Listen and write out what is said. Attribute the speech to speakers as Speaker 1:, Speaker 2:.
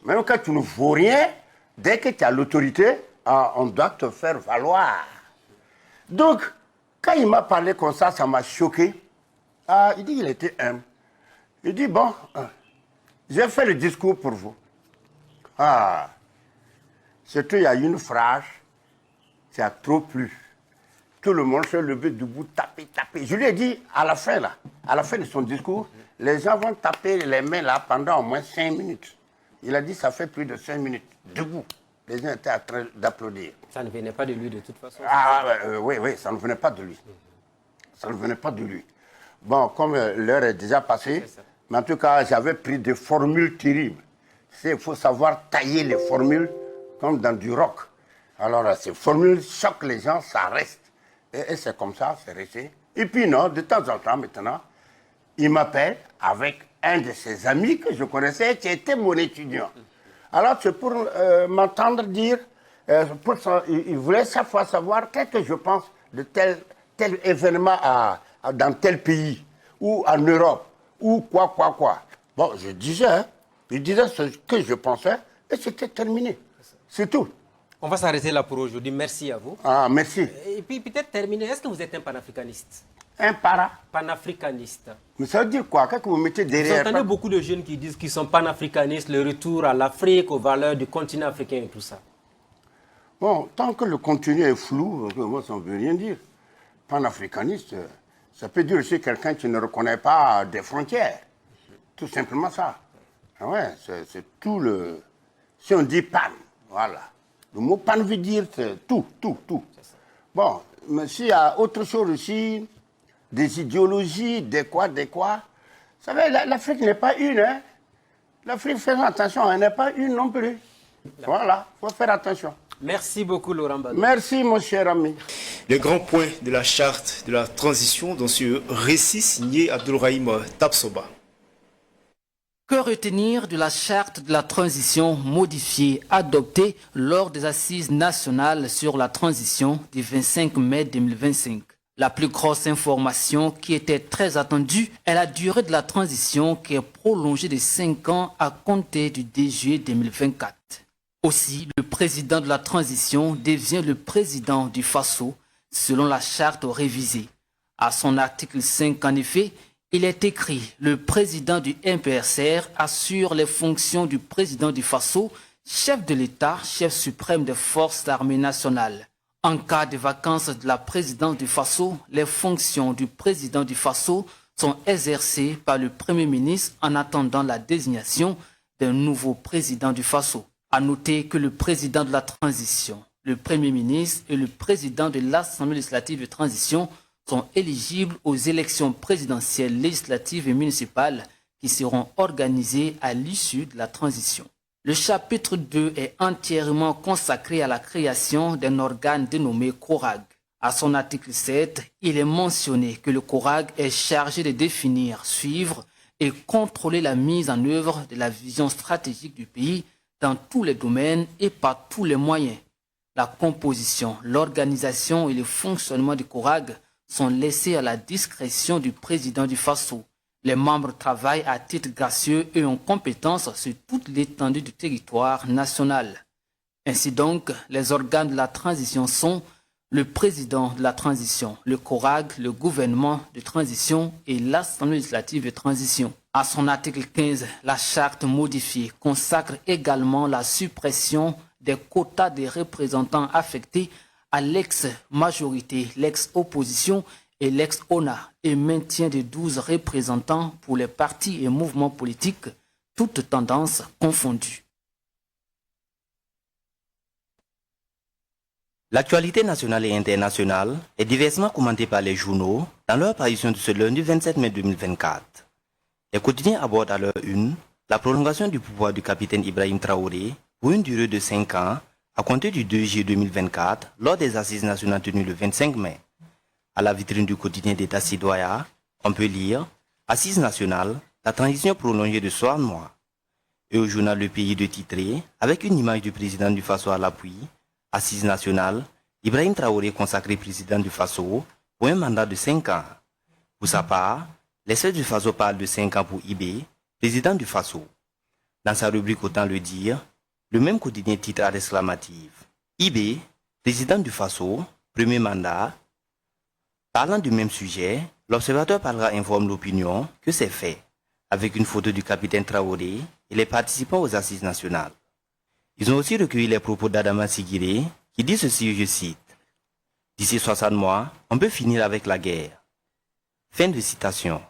Speaker 1: Même quand tu ne vaux rien, dès que tu as l'autorité, on doit te faire valoir. Donc, quand il m'a parlé comme ça m'a choqué. Il dit qu'il était humble. Il dit, bon, j'ai fait le discours pour vous. Surtout, il y a une phrase qui a trop plu. Tout le monde s'est levé debout, taper. Je lui ai dit, à la fin de son discours, les gens vont taper les mains là pendant au moins 5 minutes. Il a dit, ça fait plus de 5 minutes, debout. Les gens étaient en train d'applaudir.
Speaker 2: Ça ne venait pas de lui de toute façon.
Speaker 1: Oui, ça ne venait pas de lui. Ça ne venait pas de lui. Bon, comme l'heure est déjà passée, mais en tout cas, j'avais pris des formules terribles. Il faut savoir tailler les formules comme dans du rock. Alors, ces formules choquent les gens, ça reste. Et c'est comme ça, c'est resté. Et puis non, de temps en temps, maintenant, il m'appelle avec un de ses amis que je connaissais, qui était mon étudiant. Alors, c'est pour m'entendre dire, il voulait chaque fois savoir qu'est-ce que je pense de tel événement dans tel pays, ou en Europe, ou quoi. Bon, je disais ce que je pensais, et c'était terminé. C'est tout.
Speaker 2: On va s'arrêter là pour aujourd'hui. Merci à vous.
Speaker 1: Merci.
Speaker 2: Et puis, peut-être terminer, est-ce que vous êtes un panafricaniste?
Speaker 1: Un
Speaker 2: panafricaniste.
Speaker 1: Mais ça veut dire quoi? Qu'est-ce que vous mettez derrière?
Speaker 2: Vous entendez beaucoup de jeunes qui disent qu'ils sont panafricanistes, le retour à l'Afrique, aux valeurs du continent africain et tout ça.
Speaker 1: Bon, tant que le contenu est flou, moi, ça ne veut rien dire. Panafricaniste, ça peut dire aussi quelqu'un qui ne reconnaît pas des frontières. Tout simplement ça. Ouais, c'est tout le... Si on dit pan, voilà. Le mot pan veut dire tout. Bon, mais s'il y a autre chose aussi, des idéologies, des quoi. Vous savez, l'Afrique n'est pas une, hein. L'Afrique, faisons attention, elle n'est pas une non plus. Voilà, il faut faire attention.
Speaker 2: Merci beaucoup, Laurent Gbagbo.
Speaker 1: Merci, mon cher ami.
Speaker 3: Le grand point de la charte de la transition dans ce récit signé Abdoulrahim Tabsoba.
Speaker 4: Que retenir de la charte de la transition modifiée adoptée lors des assises nationales sur la transition du 25 mai 2025? La plus grosse information qui était très attendue est la durée de la transition qui est prolongée de 5 ans à compter du 10 juillet 2024. Aussi, le président de la transition devient le président du Faso selon la charte révisée. À son article 5, en effet, il est écrit « Le président du MPSR assure les fonctions du président du Faso, chef de l'État, chef suprême des forces armées nationales. En cas de vacances de la présidence du Faso, les fonctions du président du Faso sont exercées par le Premier ministre en attendant la désignation d'un nouveau président du Faso. » À noter que le président de la transition, le Premier ministre et le président de l'Assemblée législative de transition sont éligibles aux élections présidentielles, législatives et municipales qui seront organisées à l'issue de la transition. Le chapitre 2 est entièrement consacré à la création d'un organe dénommé CORAG. À son article 7, il est mentionné que le CORAG est chargé de définir, suivre et contrôler la mise en œuvre de la vision stratégique du pays dans tous les domaines et par tous les moyens. La composition, l'organisation et le fonctionnement du CORAG sont laissés à la discrétion du président du Faso. Les membres travaillent à titre gracieux et ont compétence sur toute l'étendue du territoire national. Ainsi donc, les organes de la transition sont le président de la transition, le CORAG, le gouvernement de transition et l'Assemblée législative de transition. À son article 15, la charte modifiée consacre également la suppression des quotas des représentants affectés à l'ex-majorité, l'ex-opposition et l'ex-ONA et maintient de 12 représentants pour les partis et mouvements politiques, toutes tendances confondues.
Speaker 5: L'actualité nationale et internationale est diversement commentée par les journaux dans leur parution de ce lundi 27 mai 2024. Les quotidiens abordent à leur une la prolongation du pouvoir du capitaine Ibrahim Traoré pour une durée de 5 ans à compter du 2 juillet 2024 lors des assises nationales tenues le 25 mai. À la vitrine du quotidien d'État citoyen, on peut lire « Assises nationales, la transition prolongée de 60 mois ». Et au journal Le Pays de titrer, avec une image du président du Faso à l'appui, « Assises nationales, Ibrahim Traoré consacré président du Faso pour un mandat de 5 ans ». Pour sa part, les chefs du Faso parlent de 5 ans pour IB, président du Faso. Dans sa rubrique Autant le dire, le même quotidien titre à l'exclamative IB, président du Faso, premier mandat. Parlant du même sujet, l'Observateur parlera informe l'opinion que c'est fait, avec une photo du capitaine Traoré et les participants aux assises nationales. Ils ont aussi recueilli les propos d'Adama Sigiré, qui dit ceci, je cite, « D'ici 60 mois, on peut finir avec la guerre. » Fin de citation.